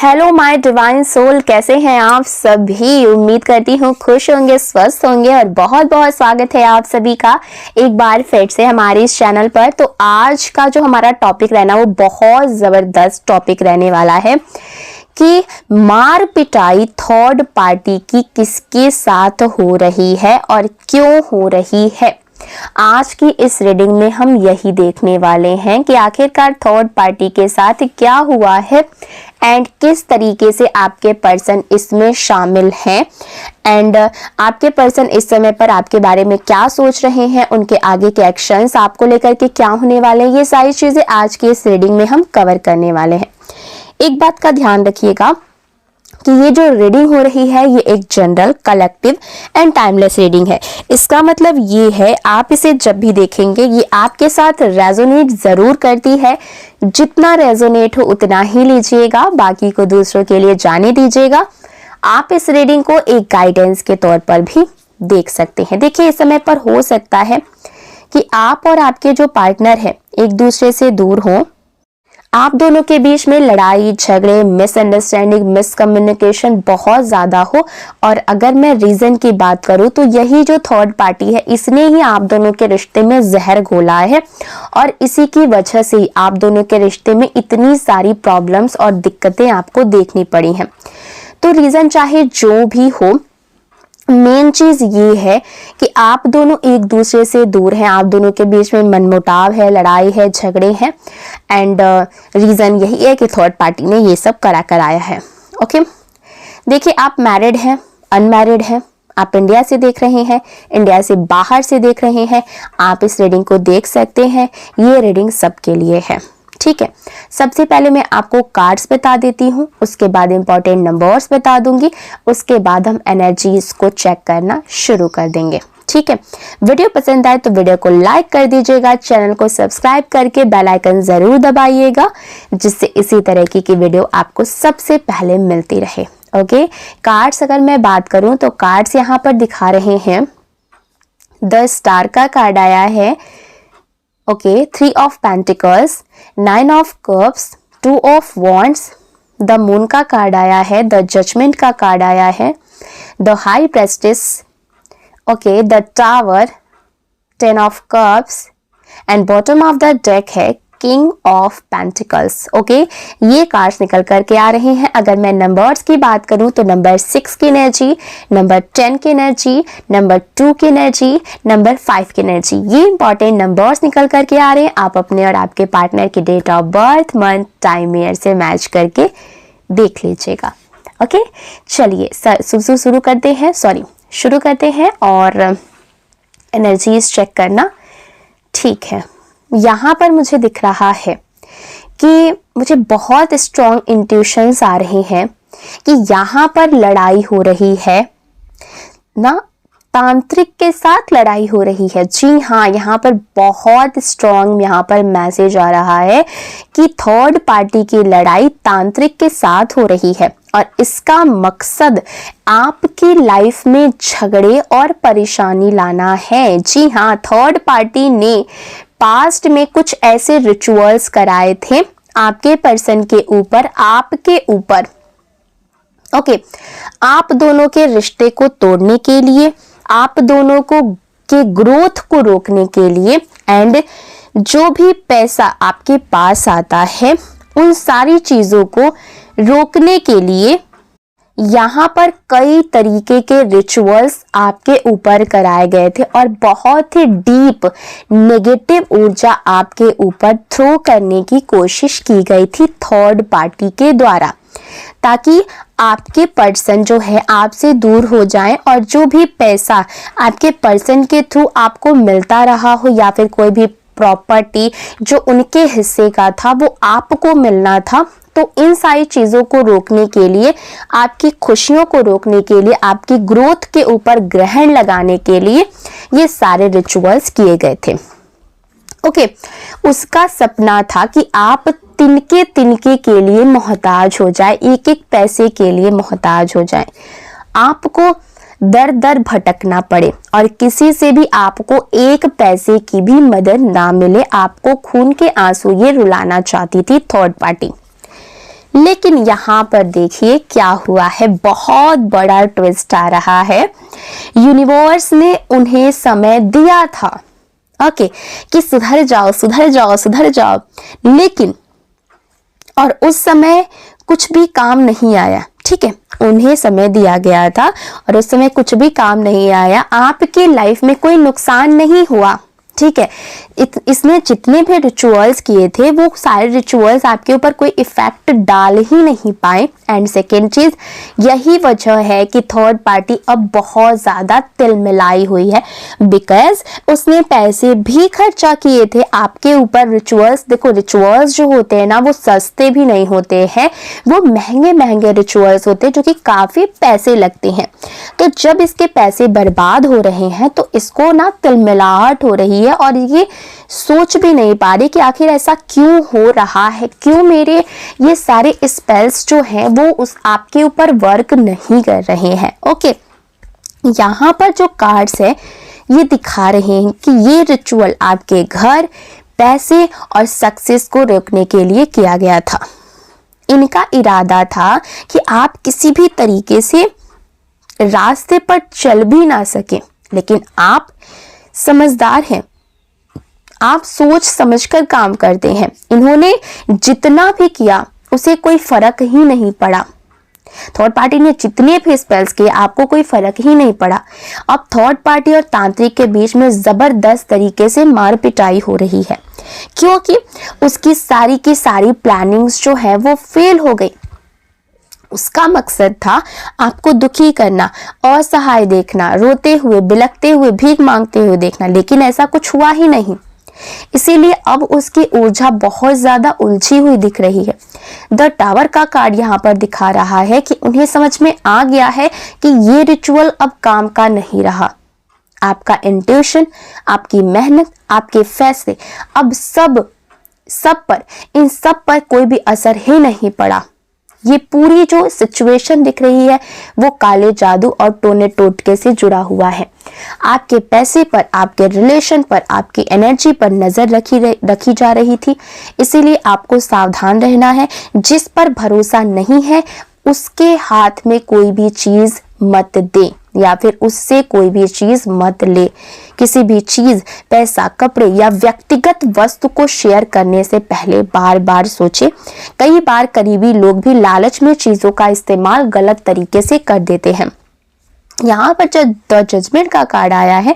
Hello my divine soul, कैसे हैं आप सभी। उम्मीद करती हूँ खुश होंगे, स्वस्थ होंगे और बहुत बहुत स्वागत है आप सभी का एक बार फिर से हमारे इस चैनल पर। तो आज का जो हमारा टॉपिक रहना वो बहुत ज़बरदस्त टॉपिक रहने वाला है कि मार पिटाई थर्ड पार्टी की किसके साथ हो रही है और क्यों हो रही है। आज की इस रीडिंग में हम यही देखने वाले हैं कि आखिरकार थर्ड पार्टी के साथ क्या हुआ है एंड किस तरीके से आपके पर्सन इसमें शामिल हैं एंड आपके पर्सन इस समय पर आपके बारे में क्या सोच रहे हैं, उनके आगे के एक्शंस आपको लेकर के क्या होने वाले हैं, ये सारी चीजें आज की इस रीडिंग में हम कवर करने वाले हैं। एक बात का ध्यान रखिएगा कि ये जो रीडिंग हो रही है ये एक general, collective and timeless reading है। इसका मतलब ये है आप इसे जब भी देखेंगे ये आपके साथ रेजोनेट जरूर करती है। जितना रेजोनेट हो उतना ही लीजिएगा, बाकी को दूसरों के लिए जाने दीजिएगा। आप इस रीडिंग को एक गाइडेंस के तौर पर भी देख सकते हैं। देखिए, इस समय पर हो सकता है कि आप और आपके जो पार्टनर है एक दूसरे से दूर हों, आप दोनों के बीच में लड़ाई झगड़े, मिसअंडरस्टैंडिंग, मिसकम्युनिकेशन बहुत ज्यादा हो। और अगर मैं रीजन की बात करूं तो यही जो थर्ड पार्टी है इसने ही आप दोनों के रिश्ते में जहर घोला है और इसी की वजह से ही आप दोनों के रिश्ते में इतनी सारी प्रॉब्लम्स और दिक्कतें आपको देखनी पड़ी हैं। तो रीजन चाहे जो भी हो, मेन चीज ये है कि आप दोनों एक दूसरे से दूर हैं, आप दोनों के बीच में मनमुटाव है, लड़ाई है, झगड़े हैं एंड रीजन यही है कि थर्ड पार्टी ने ये सब करा कर आया है। ओके, देखिए, आप मैरिड हैं, अनमैरिड हैं, आप इंडिया से देख रहे हैं, इंडिया से बाहर से देख रहे हैं, आप इस रीडिंग को देख सकते हैं। ये रीडिंग सबके लिए है, ठीक है। सबसे पहले मैं आपको कार्ड्स बता देती हूँ, उसके बाद इंपॉर्टेंट नंबर्स बता दूंगी, उसके बाद हम एनर्जीज को चेक करना शुरू कर देंगे, ठीक है। वीडियो पसंद आए तो वीडियो को लाइक कर दीजिएगा, चैनल को सब्सक्राइब करके बेल आइकन जरूर दबाइएगा जिससे इसी तरह की वीडियो आपको सबसे पहले मिलती रहे। ओके, कार्ड्स अगर मैं बात करूं तो कार्ड्स यहाँ पर दिखा रहे हैं। द स्टार का कार्ड आया है, okay, 3 of pentacles, 9 of cups, 2 of wands, the moon का कार्ड आया है, द जजमेंट का कार्ड आया है, the high prestige, okay, the tower, 10 of cups and bottom of the deck है किंग ऑफ पेंटिकल्स। ओके, ये कार्ड्स निकल करके आ रहे हैं। अगर मैं नंबर्स की बात करूं तो नंबर 6 की एनर्जी, नंबर 10 की एनर्जी, नंबर 2 की एनर्जी, नंबर 5 की एनर्जी, ये इंपॉर्टेंट नंबर्स निकल करके आ रहे हैं। आप अपने और आपके पार्टनर की date of birth, month, time, year से मैच करके देख लीजिएगा। ओके, चलिए शुरू करते हैं और एनर्जीज चेक करना, ठीक है। यहाँ पर मुझे दिख रहा है कि मुझे बहुत स्ट्रॉन्ग इंट्यूशंस आ रहे हैं कि यहाँ पर लड़ाई हो रही है ना, तांत्रिक के साथ लड़ाई हो रही है। जी हाँ, यहाँ पर बहुत स्ट्रॉन्ग यहाँ पर मैसेज आ रहा है कि थर्ड पार्टी की लड़ाई तांत्रिक के साथ हो रही है और इसका मकसद आपकी लाइफ में झगड़े और परेशानी लाना है। जी हाँ, थर्ड पार्टी ने पास्ट में कुछ ऐसे रिचुअल्स कराए थे आपके पर्सन के ऊपर, आपके ऊपर, ओके, आप दोनों के रिश्ते को तोड़ने के लिए, आप दोनों को के ग्रोथ को रोकने के लिए एंड जो भी पैसा आपके पास आता है उन सारी चीजों को रोकने के लिए यहाँ पर कई तरीके के रिचुअल्स आपके ऊपर कराए गए थे और बहुत ही डीप नेगेटिव ऊर्जा आपके ऊपर थ्रो करने की कोशिश की गई थी थर्ड पार्टी के द्वारा, ताकि आपके पर्सन जो है आपसे दूर हो जाएं और जो भी पैसा आपके पर्सन के थ्रू आपको मिलता रहा हो या फिर कोई भी प्रॉपर्टी जो उनके हिस्से का था वो आपको मिलना था, तो इन सारी चीजों को रोकने के लिए, आपकी खुशियों को रोकने के लिए, आपकी ग्रोथ के ऊपर ग्रहण लगाने के लिए ये सारे रिचुअल्स किए गए थे। ओके, उसका सपना था कि आप तिनके तिनके के लिए मोहताज हो जाए, एक एक पैसे के लिए मोहताज हो जाए, आपको दर दर भटकना पड़े और किसी से भी आपको एक पैसे की भी मदद ना मिले, आपको खून के आंसू ये रुलाना चाहती थी थर्ड पार्टी। लेकिन यहाँ पर देखिए क्या हुआ है, बहुत बड़ा ट्विस्ट आ रहा है। यूनिवर्स ने उन्हें समय दिया था ओके कि सुधर जाओ सुधर जाओ सुधर जाओ, लेकिन और उस समय कुछ भी काम नहीं आया। ठीक है, उन्हें समय दिया गया था और उस समय कुछ भी काम नहीं आया, आपकी लाइफ में कोई नुकसान नहीं हुआ। ठीक है, इसने जितने भी रिचुअल्स किए थे वो सारे रिचुअल्स आपके ऊपर कोई इफेक्ट डाल ही नहीं पाए। एंड सेकेंड चीज यही वजह है कि थर्ड पार्टी अब बहुत ज़्यादा तिलमिलाई हुई है, बिकॉज उसने पैसे भी खर्चा किए थे आपके ऊपर। रिचुअल्स देखो, रिचुअल्स जो होते हैं ना वो सस्ते भी नहीं होते हैं, वो महंगे महंगे रिचुअल्स होते हैं जो कि काफ़ी पैसे लगते हैं। तो जब इसके पैसे बर्बाद हो रहे हैं तो इसको ना तिलमिलाहट हो रही है और ये सोच भी नहीं पा रही कि आखिर ऐसा क्यों हो रहा है, क्यों मेरे ये सारे स्पेल्स जो हैं वो उस आपके ऊपर वर्क नहीं कर रहे हैं। ओके, यहाँ पर जो कार्ड्स है ये दिखा रहे हैं कि ये रिचुअल आपके घर, पैसे और सक्सेस को रोकने के लिए किया गया था। इनका इरादा था कि आप किसी भी तरीके से रास्ते पर चल भी ना सके, लेकिन आप समझदार हैं, आप सोच समझकर काम करते हैं। इन्होंने जितना भी किया उसे कोई फर्क ही नहीं पड़ा। थर्ड पार्टी ने जितने भी स्पेल्स किए आपको कोई फर्क ही नहीं पड़ा। अब थर्ड पार्टी और तांत्रिक के बीच में जबरदस्त तरीके से मार पिटाई हो रही है, क्योंकि उसकी सारी की सारी प्लानिंग्स जो है वो फेल हो गई। उसका मकसद था आपको दुखी करना, असहाय देखना, रोते हुए, बिलखते हुए, भीख मांगते हुए देखना, लेकिन ऐसा कुछ हुआ ही नहीं। इसीलिए अब उसकी ऊर्जा बहुत ज्यादा उलझी हुई दिख रही है। द टावर का कार्ड यहाँ पर दिखा रहा है कि उन्हें समझ में आ गया है कि ये रिचुअल अब काम का नहीं रहा। आपका इंट्यूशन, आपकी मेहनत, आपके फैसले अब इन सब पर कोई भी असर ही नहीं पड़ा। ये पूरी जो सिचुएशन दिख रही है वो काले जादू और टोने टोटके से जुड़ा हुआ है। आपके पैसे पर, आपके रिलेशन पर, आपकी एनर्जी पर नजर रखी जा रही थी। इसीलिए आपको सावधान रहना है। जिस पर भरोसा नहीं है उसके हाथ में कोई भी चीज मत दे या फिर उससे कोई भी चीज मत ले। किसी भी चीज, पैसा, कपड़े या व्यक्तिगत वस्तु को शेयर करने से पहले बार बार सोचे। कई बार करीबी लोग भी लालच में चीजों का इस्तेमाल गलत तरीके से कर देते हैं। यहाँ पर द जजमेंट का कार्ड आया है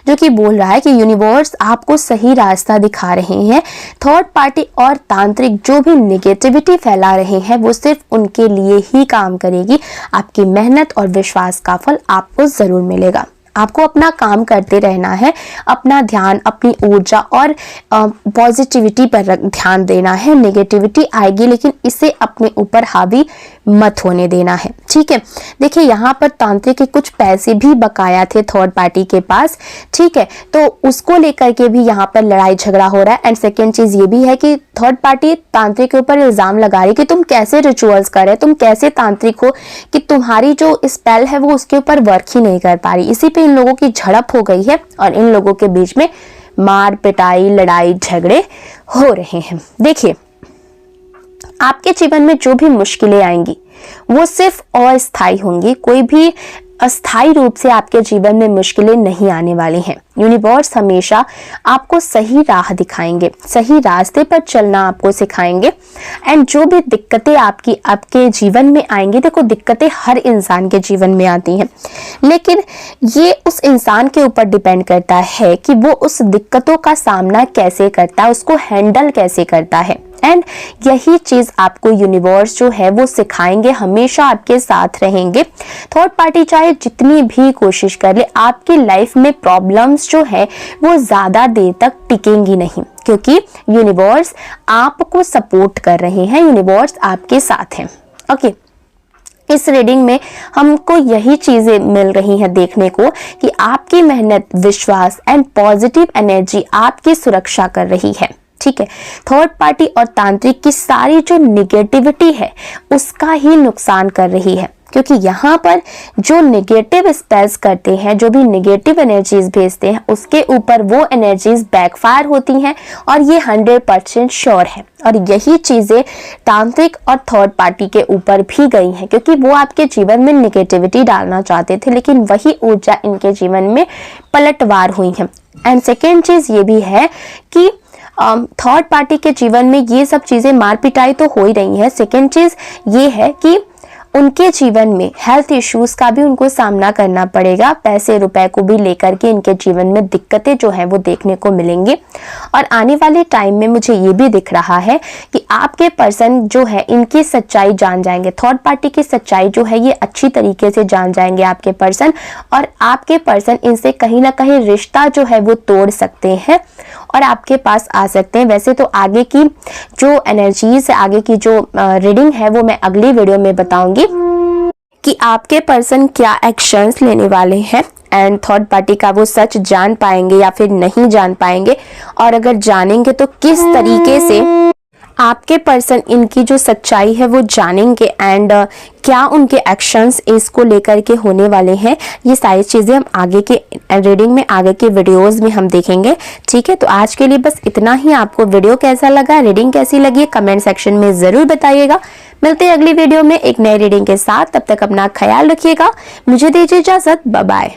जो कि बोल रहा है कि यूनिवर्स आपको सही रास्ता दिखा रहे हैं। थर्ड पार्टी और तांत्रिक जो भी नेगेटिविटी फैला रहे हैं वो सिर्फ उनके लिए ही काम करेगी। आपकी मेहनत और विश्वास का फल आपको जरूर मिलेगा। आपको अपना काम करते रहना है, अपना ध्यान, अपनी ऊर्जा और पॉजिटिविटी पर ध्यान देना है। नेगेटिविटी आएगी लेकिन इसे अपने ऊपर हावी मत होने देना है। ठीक है, देखिए यहाँ पर तांत्रिक के कुछ पैसे भी बकाया थे थर्ड पार्टी के पास। ठीक है, तो उसको लेकर के भी यहाँ पर लड़ाई झगड़ा हो रहा है। एंड सेकेंड चीज ये भी है कि थर्ड पार्टी तांत्रिक के ऊपर इल्जाम लगा रही है कि तुम कैसे रिचुअल्स कर रहे, तुम कैसे तांत्रिक हो कि तुम्हारी जो स्पेल है वो उसके ऊपर वर्क ही नहीं कर पा रही। इसी पे इन लोगों की झड़प हो गई है और इन लोगों के बीच में मार पिटाई, लड़ाई झगड़े हो रहे हैं। देखिए, आपके जीवन में जो भी मुश्किलें आएंगी वो सिर्फ अस्थायी होंगी, कोई भी अस्थायी रूप से आपके जीवन में मुश्किलें नहीं आने वाली हैं। यूनिवर्स हमेशा आपको सही राह दिखाएंगे, सही रास्ते पर चलना आपको सिखाएंगे। एंड जो भी दिक्कतें आपके जीवन में आएंगी, देखो दिक्कतें हर इंसान के जीवन में आती हैं, लेकिन ये उस इंसान के ऊपर डिपेंड करता है कि वो उस दिक्कतों का सामना कैसे करता है, उसको हैंडल कैसे करता है। एंड यही चीज आपको यूनिवर्स जो है वो सिखाएंगे, हमेशा आपके साथ रहेंगे। थर्ड पार्टी चाहे जितनी भी कोशिश कर ले, आपकी लाइफ में प्रॉब्लम्स जो है वो ज्यादा देर तक टिकेंगी नहीं, क्योंकि यूनिवर्स आपको सपोर्ट कर रहे हैं, यूनिवर्स आपके साथ हैं। ओके, इस रीडिंग में हमको यही चीजें मिल रही हैं देखने को कि आपकी मेहनत, विश्वास एंड पॉजिटिव एनर्जी आपकी सुरक्षा कर रही है। ठीक है, थर्ड पार्टी और तांत्रिक की सारी जो निगेटिविटी है उसका ही नुकसान कर रही है। क्योंकि यहाँ पर जो नेगेटिव स्पेल्स करते हैं, जो भी नेगेटिव एनर्जीज भेजते हैं, उसके ऊपर वो एनर्जीज बैकफायर होती हैं और ये 100% श्योर है। और यही चीज़ें तांत्रिक और थर्ड पार्टी के ऊपर भी गई हैं, क्योंकि वो आपके जीवन में नेगेटिविटी डालना चाहते थे, लेकिन वही ऊर्जा इनके जीवन में पलटवार हुई है। एंड सेकेंड चीज़ ये भी है कि थर्ड पार्टी के जीवन में ये सब चीज़ें मार पिटाई तो हो ही रही है। सेकेंड चीज़ ये है कि उनके जीवन में हेल्थ इश्यूज का भी उनको सामना करना पड़ेगा। पैसे रुपए को भी लेकर के इनके जीवन में दिक्कतें जो हैं वो देखने को मिलेंगी। और आने वाले टाइम में मुझे ये भी दिख रहा है कि आपके पर्सन जो है इनकी सच्चाई जान जाएंगे। थर्ड पार्टी की सच्चाई जो है ये अच्छी तरीके से जान जाएंगे आपके पर्सन, और आपके पर्सन इनसे कहीं ना कहीं रिश्ता जो है वो तोड़ सकते हैं और आपके पास आ सकते हैं। वैसे तो आगे की जो एनर्जीज, आगे की जो रीडिंग है वो मैं अगली वीडियो में बताऊंगी कि आपके पर्सन क्या एक्शंस लेने वाले हैं एंड थर्ड पार्टी का वो सच जान पाएंगे या फिर नहीं जान पाएंगे, और अगर जानेंगे तो किस तरीके से आपके पर्सन इनकी जो सच्चाई है वो जानेंगे एंड क्या उनके एक्शंस इसको लेकर के होने वाले हैं। ये सारी चीज़ें हम आगे के रीडिंग में, आगे के वीडियोस में हम देखेंगे। ठीक है, तो आज के लिए बस इतना ही। आपको वीडियो कैसा लगा, रीडिंग कैसी लगी, कमेंट सेक्शन में ज़रूर बताइएगा। मिलते हैं अगली वीडियो में एक नई रीडिंग के साथ। तब तक अपना ख्याल रखिएगा। मुझे दीजिए इजाज़त। Bye bye.